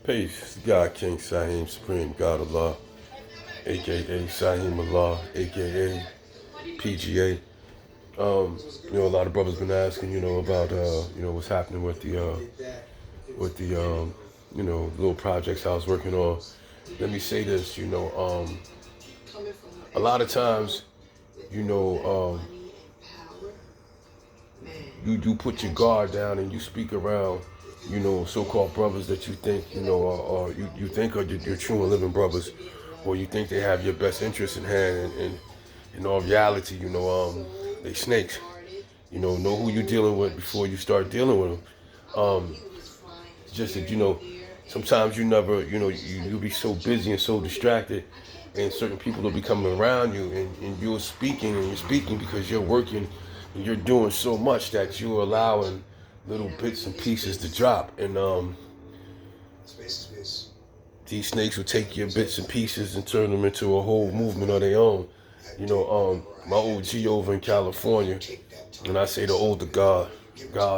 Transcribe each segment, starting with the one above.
Peace, God King Saheem Supreme God Allah, aka Saheem Allah, aka PGA. A lot of brothers been asking, about what's happening with the little projects I was working on. Let me say this, a lot of times, you know, you do put your guard down and you speak around, so-called brothers that you think, you think are your true and living brothers, or you think they have your best interest in hand, and in all reality, they snakes. Know who you're dealing with before you start dealing with them. Um, just that, sometimes you never, you'll be so busy and so distracted, and certain people will be coming around you, and you're speaking because you're working and you're doing so much that you're allowing little bits and pieces to drop. And these snakes will take your bits and pieces and turn them into a whole movement of their own. My OG over in California, and I say the older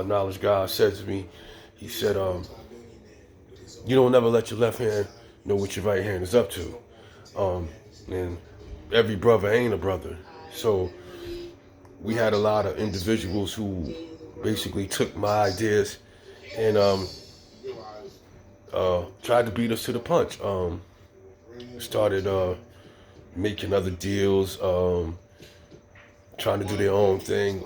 knowledge God said to me, he said, you don't never let your left hand know what your right hand is up to. And every brother ain't a brother. So we had a lot of individuals who basically took my ideas and tried to beat us to the punch. Started making other deals, trying to do their own thing.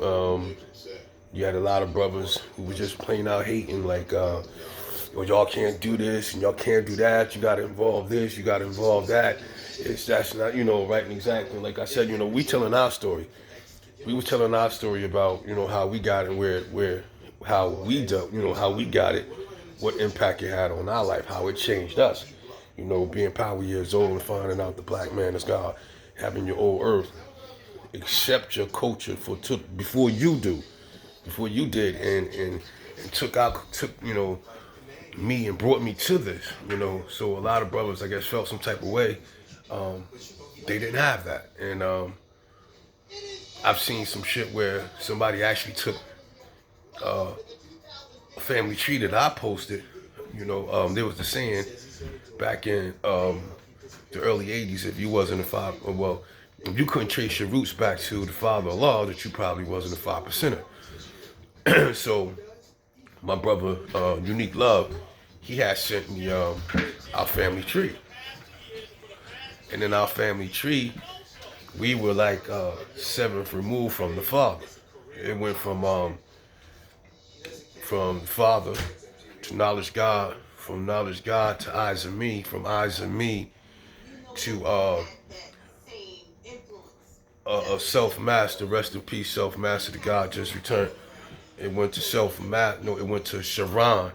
You had a lot of brothers who were just plain out hating, like, y'all can't do this and y'all can't do that. You got to involve this, you got to involve that. That's not, right and exactly. Like I said, we telling our story. We was telling our story about, how we got it, how we do, how we got it, what impact it had on our life, how it changed us. Being power years old and finding out the black man is God, having your old earth, accept your culture before you did, and took me and brought me to this. So a lot of brothers, I guess, felt some type of way. They didn't have that, and I've seen some shit where somebody actually took a family tree that I posted. There was the saying back in the early '80s, if you wasn't a five, well, if you couldn't trace your roots back to the father of law, that you probably wasn't a 5%er. So my brother, Unique Love, he had sent me our family tree, and in our family tree, we were like seventh removed from the father. It went from father to knowledge God, from knowledge God to eyes of me, from eyes of me to a self-master. Rest in peace, self-master. The God just returned. It went to it went to Sharon,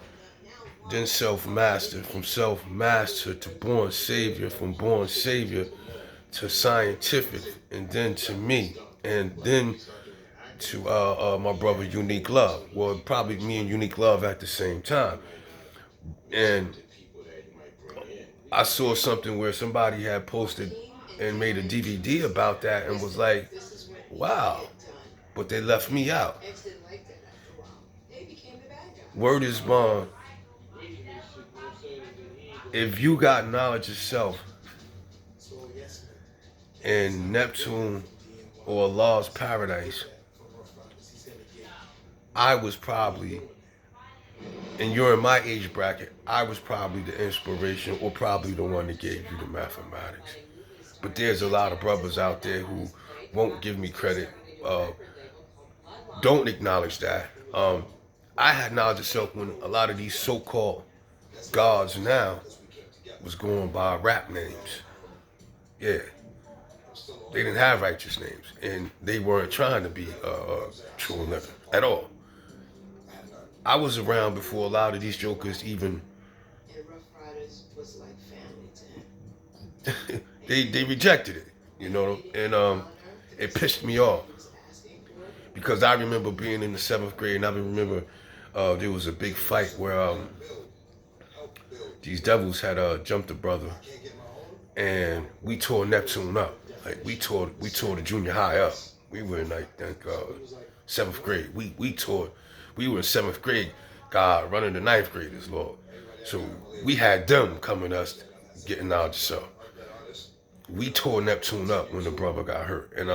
then self-master, from self-master to born savior, from born savior to scientific, and then to me, and then to my brother Unique Love. Well, probably me and Unique Love at the same time. And I saw something where somebody had posted and made a DVD about that and was like, wow, but they left me out. Word is bond. If you got knowledge of self in Neptune or Allah's paradise, I was probably, and you're in my age bracket, I was probably the inspiration or probably the one that gave you the mathematics. But there's a lot of brothers out there who won't give me credit, don't acknowledge that. I had knowledge of self when a lot of these so-called gods now was going by rap names. Yeah. They didn't have righteous names, and they weren't trying to be true and living at all. I was around before a lot of these jokers even they rejected it, and it pissed me off because I remember being in the 7th grade, and I remember there was a big fight where these devils had jumped a brother, and we tore Neptune up. Like we tore the junior high up. We were in, I think, 7th grade. We were in 7th grade. God running the 9th graders, Lord. So we had them coming us, getting out of the cell. We tore Neptune up when the brother got hurt. And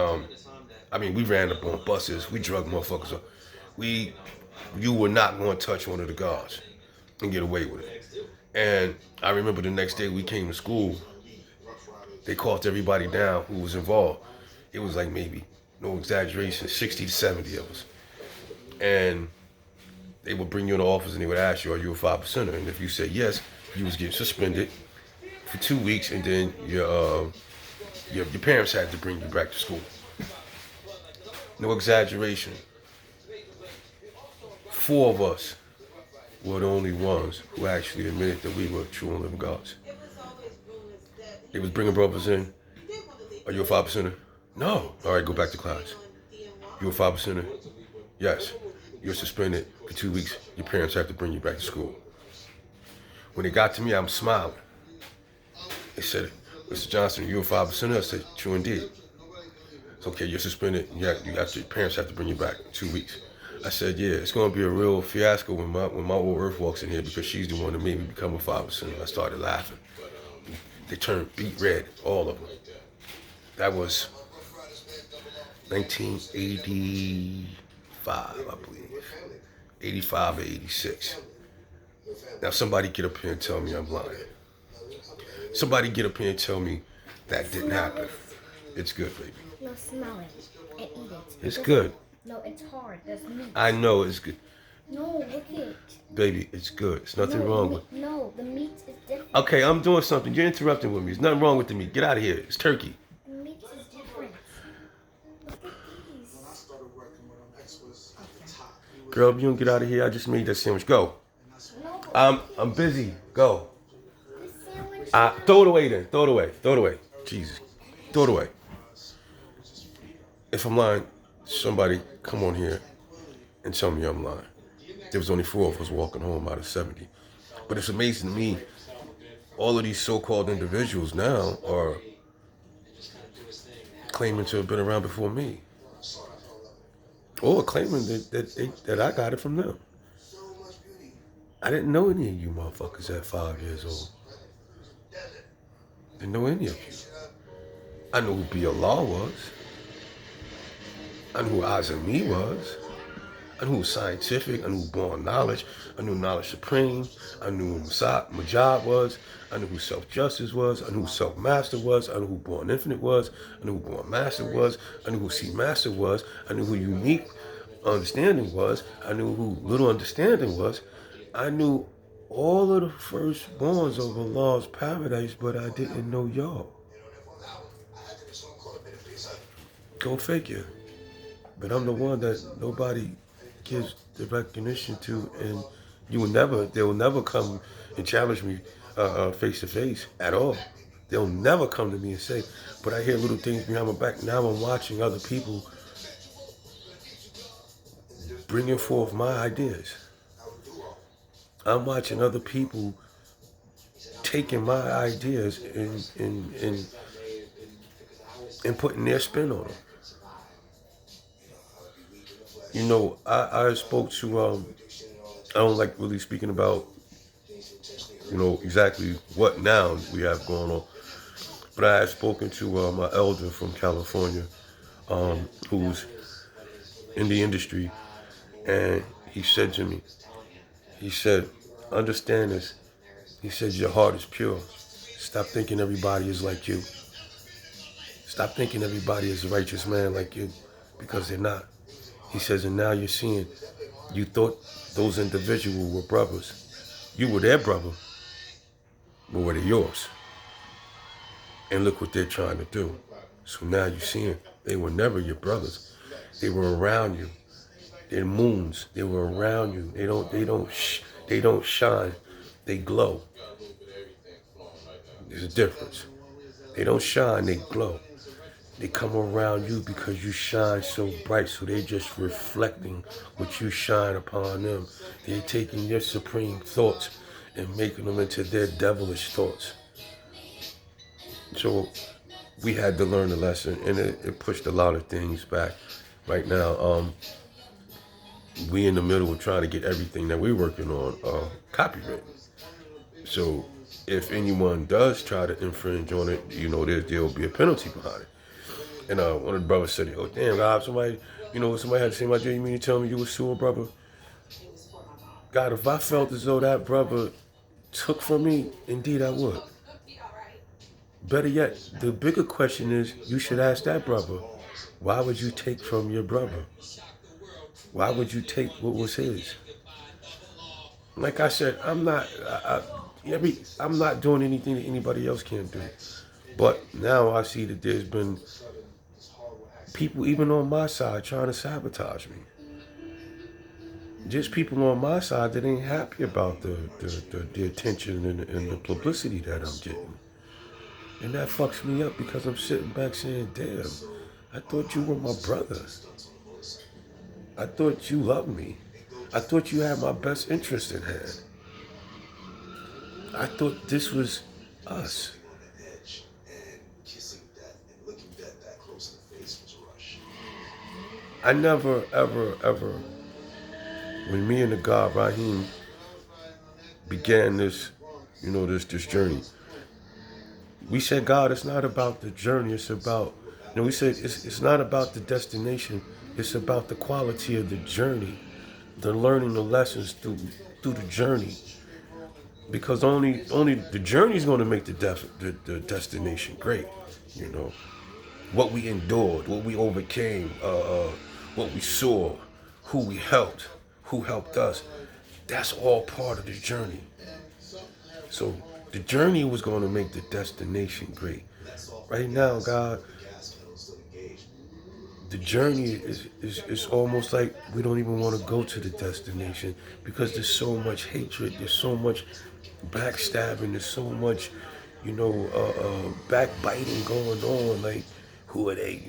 I mean, we ran up on buses, we drug motherfuckers up. We You were not going to touch one of the guards and get away with it. And I remember the next day we came to school, they called everybody down who was involved. It was like maybe, no exaggeration, 60 to 70 of us. And they would bring you in the office and they would ask you, are you a 5%er? And if you said yes, you was getting suspended for 2 weeks, and then your parents had to bring you back to school. No exaggeration. 4 of us were the only ones who actually admitted that we were true and living gods. They was bringing brothers in. Are you a 5%er? No. All right, go back to class. You a 5%er? Yes. You're suspended for 2 weeks. Your parents have to bring you back to school. When they got to me, I'm smiling. They said, Mr. Johnson, you a 5%er? I said, true indeed. It's okay, you're suspended. Your parents have to bring you back 2 weeks. I said, yeah, it's going to be a real fiasco when my old Earth walks in here, because she's the one that made me become a 5%. I started laughing. They turned beet red, all of them. That was 1985, I believe. 85 or 86. Now somebody get up here and tell me I'm lying. Somebody get up here and tell me that didn't happen. It's good, baby. No, smell it and eat it. It's good. No, it's hard. There's meat. I know it's good. No, look it. Baby, it's good. There's nothing wrong with it. No, the meat is different. Okay, I'm doing something. You're interrupting with me. There's nothing wrong with the meat. Get out of here. It's turkey. The meat is different. Look at these. Girl, if you don't get out of here, I just made that sandwich. Go. No, I'm busy. Go. the sandwich. Throw it away then. Throw it away. Throw it away. Jesus. Throw it away. If I'm lying, somebody come on here and tell me I'm lying. There was only 4 of us walking home out of 70. But it's amazing to me, all of these so-called individuals now are claiming to have been around before me. Or claiming that I got it from them. I didn't know any of you motherfuckers at 5 years old. Didn't know any of you. I knew who B. Allah was. I knew who Azami was. I knew who Scientific. I knew who Born Knowledge. I knew Knowledge Supreme. I knew who Majab was. I knew who Self-Justice was. I knew who Self-Master was. I knew who Born Infinite was. I knew who Born Master was. I knew who C-Master was. I knew who Unique Understanding was. I knew who Little Understanding was. I knew all of the firstborns of Allah's paradise, but I didn't know y'all. Go figure. But I'm the one that nobody gives the recognition to, and they will never come and challenge me face to face at all. They'll never come to me and say, but I hear little things behind my back. Now I'm watching other people bringing forth my ideas. I'm watching other people taking my ideas and putting their spin on them. You know, I spoke to, I don't like really speaking about, exactly what now we have going on. But I had spoken to my elder from California, who's in the industry. And he said to me, he said, understand this. He said, your heart is pure. Stop thinking everybody is like you. Stop thinking everybody is a righteous man like you, because they're not. He says, and now you're seeing, you thought those individuals were brothers. You were their brother, but were they yours? And look what they're trying to do. So now you're seeing, they were never your brothers. They were around you. They're moons. They were around you. They don't shine. They glow. There's a difference. They don't shine. They glow. They come around you because you shine so bright, so they're just reflecting what you shine upon them. They're taking your supreme thoughts and making them into their devilish thoughts. So we had to learn a lesson, and it pushed a lot of things back. Right now, we in the middle of trying to get everything that we're working on copywritten. So if anyone does try to infringe on it, there'll be a penalty behind it. And one of the brothers said, "Oh damn, God, somebody had the same idea. You mean to tell me you was suing, brother? God, if I felt as though that brother took from me, indeed I would. Better yet, the bigger question is, you should ask that brother, why would you take from your brother? Why would you take what was his? Like I said, I'm not doing anything that anybody else can't do. But now I see that there's been people even on my side trying to sabotage me. Just people on my side that ain't happy about the attention and the publicity that I'm getting. And that fucks me up because I'm sitting back saying, damn, I thought you were my brother. I thought you loved me. I thought you had my best interest in hand. I thought this was us. I never, ever, ever, when me and the God Raheem began this, this journey, we said, God, it's not about the journey. It's about, we said it's not about the destination. It's about the quality of the journey, the learning the lessons through the journey. Because only the journey is going to make the destination great. What we endured, what we overcame, what we saw, who we helped, who helped us. That's all part of the journey. So the journey was going to make the destination great. Right now, God, the journey is almost like we don't even want to go to the destination because there's so much hatred, there's so much backstabbing, there's so much, backbiting going on. Like, who are they?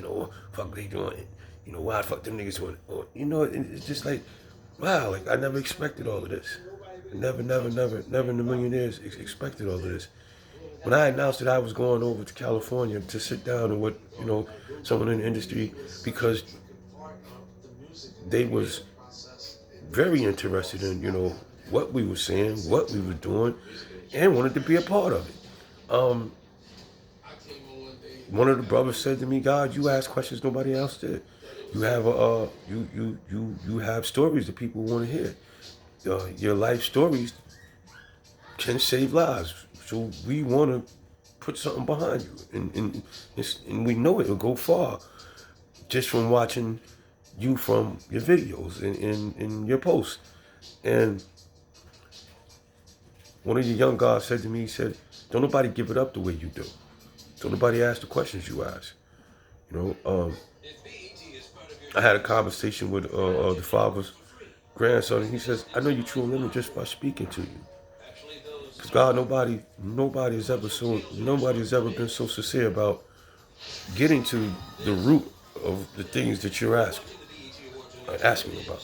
Fuck they doing it? Why the fuck them niggas doing it? Or, it's just like, wow, like I never expected all of this. Never, never, never, never in a million years expected all of this. When I announced that I was going over to California to sit down and with, someone in the industry, because they was very interested in, what we were saying, what we were doing, and wanted to be a part of it. One of the brothers said to me, God, you ask questions nobody else did. You have you have stories that people want to hear. Your life stories can save lives. So we want to put something behind you, and we know it will go far just from watching you from your videos and your posts. And one of the young guys said to me, he said, don't nobody give it up the way you do. Don't nobody ask the questions you ask. I had a conversation with the father's grandson, and he says, I know you're true and living just by speaking to you. Because God, nobody has ever been so sincere about getting to the root of the things that you're asking about.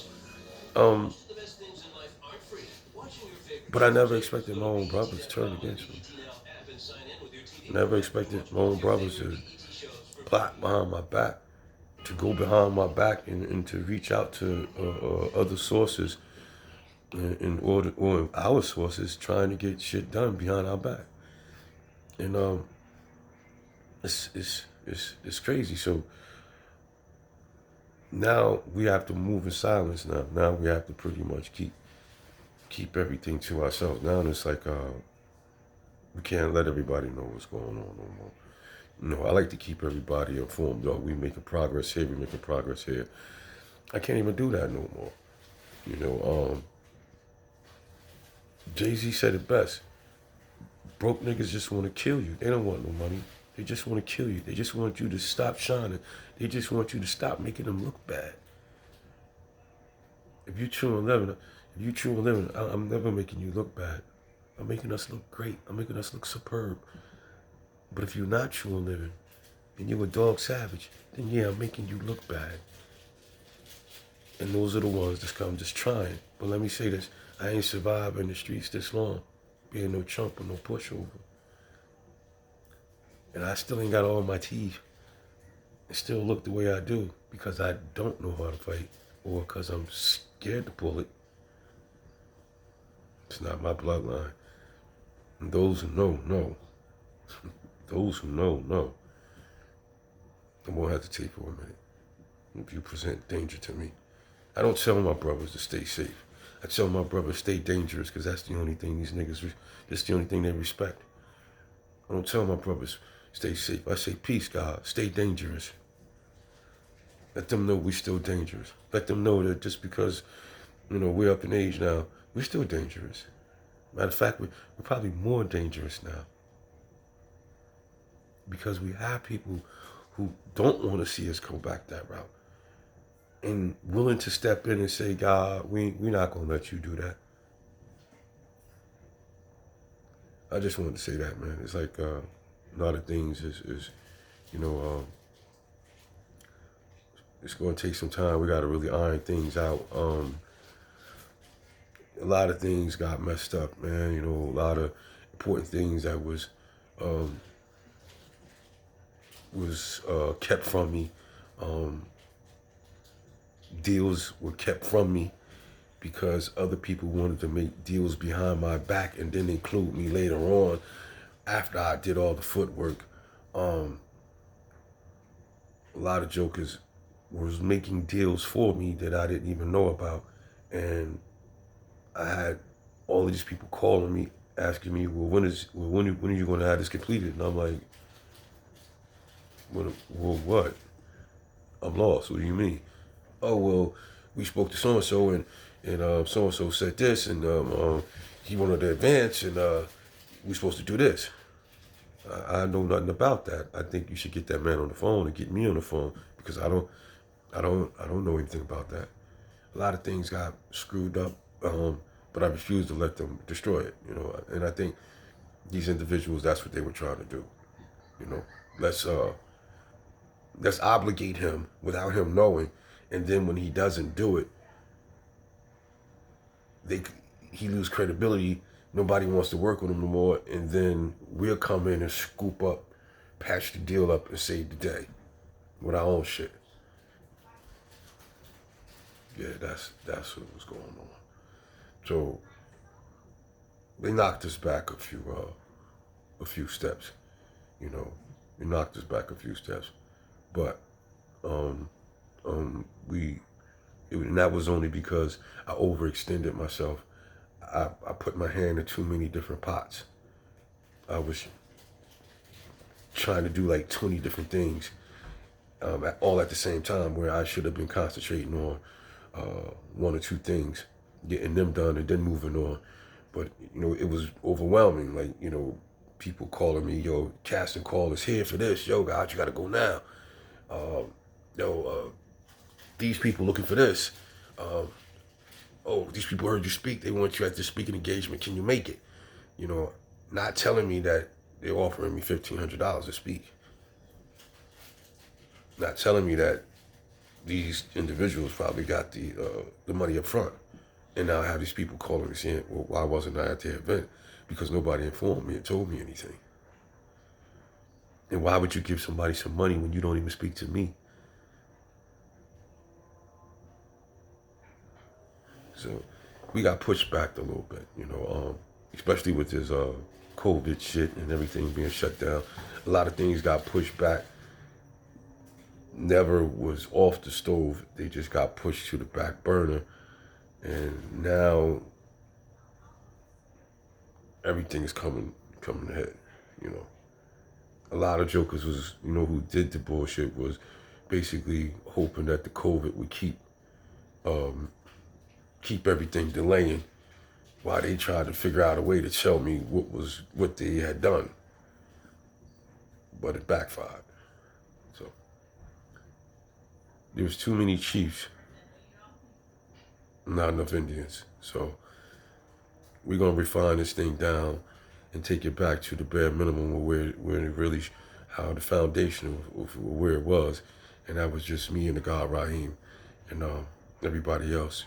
But I never expected my own brothers to turn against me. Never expected my own brothers to plot behind my back, to go behind my back and to reach out to other sources or our sources trying to get shit done behind our back. And it's crazy. So now we have to move in silence. Now we have to pretty much keep everything to ourselves. Now it's like we can't let everybody know what's going on no more. I like to keep everybody informed. We making progress here, we making progress here. I can't even do that no more. Jay-Z said it best. Broke niggas just want to kill you. They don't want no money. They just want to kill you. They just want you to stop shining. They just want you to stop making them look bad. If you true and living, I'm never making you look bad. I'm making us look great. I'm making us look superb. But if you're not true and living, and you're a dog savage, then yeah, I'm making you look bad. And those are the ones that's come just trying. But let me say this, I ain't survived in the streets this long, being no chump or no pushover. And I still ain't got all my teeth. And still look the way I do because I don't know how to fight or because I'm scared to pull it. It's not my bloodline. And those who know, know. Those who know. I won't hesitate for a minute. If you present danger to me, I don't tell my brothers to stay safe. I tell my brothers stay dangerous because that's the only thing these niggas, that's the only thing they respect. I don't tell my brothers stay safe. I say peace, God, stay dangerous. Let them know we're still dangerous. Let them know that just because, we're up in age now, we're still dangerous. Matter of fact, we're probably more dangerous now. Because we have people who don't want to see us go back that route. And willing to step in and say, God, we're not going to let you do that. I just wanted to say that, man. It's like a lot of things is it's going to take some time. We got to really iron things out. A lot of things got messed up, man. A lot of important things that was kept from me. Deals were kept from me because other people wanted to make deals behind my back and then include me later on after I did all the footwork. A lot of jokers was making deals for me that I didn't even know about. And I had all of these people calling me, asking me, well, when are you going to have this completed? And I'm like, well, what? I'm lost. What do you mean? Oh, well, we spoke to so-and-so, and so-and-so said this, and he wanted to advance, and we're supposed to do this. I know nothing about that. I think you should get that man on the phone and get me on the phone because I don't know anything about that. A lot of things got screwed up, but I refuse to let them destroy it, And I think these individuals, that's what they were trying to do, Let's obligate him without him knowing, and then when he doesn't do it, he lose credibility. Nobody wants to work with him no more, and then we'll come in and scoop up, patch the deal up, and save the day with our own shit. Yeah, that's what was going on. So they knocked us back a few steps. They knocked us back a few steps, but and that was only because I overextended myself. I put my hand in too many different pots. I was trying to do like 20 different things all at the same time, where I should have been concentrating on one or two things, getting them done and then moving on. But, it was overwhelming. Like, people calling me, yo, casting call is here for this. Yo, God, you got to go now. These people looking for this. These people heard you speak. They want you at this speaking engagement. Can you make it? Not telling me that they're offering me $1,500 to speak. Not telling me that these individuals probably got the money up front. And now I have these people calling me saying, well, why wasn't I at the event? Because nobody informed me and told me anything. And why would you give somebody some money when you don't even speak to me? So we got pushed back a little bit, especially with this COVID shit and everything being shut down. A lot of things got pushed back. Never was off the stove. They just got pushed to the back burner. And now everything is coming ahead, A lot of jokers was, who did the bullshit was basically hoping that the COVID would keep everything delaying while they tried to figure out a way to tell me what they had done. But it backfired. So there was too many chiefs, not enough Indians. So we're gonna refine this thing down and take it back to the bare minimum of where it really, how the foundation of where it was, and that was just me and the God Rahim, and everybody else,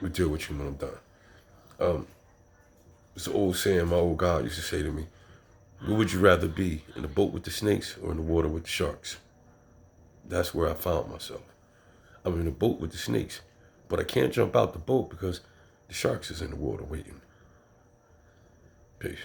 we deal with you when I'm done. It's an old saying my old God used to say to me, where would you rather be, in the boat with the snakes or in the water with the sharks? That's where I found myself. I'm in the boat with the snakes, but I can't jump out the boat because The sharks is in the water waiting. Peace.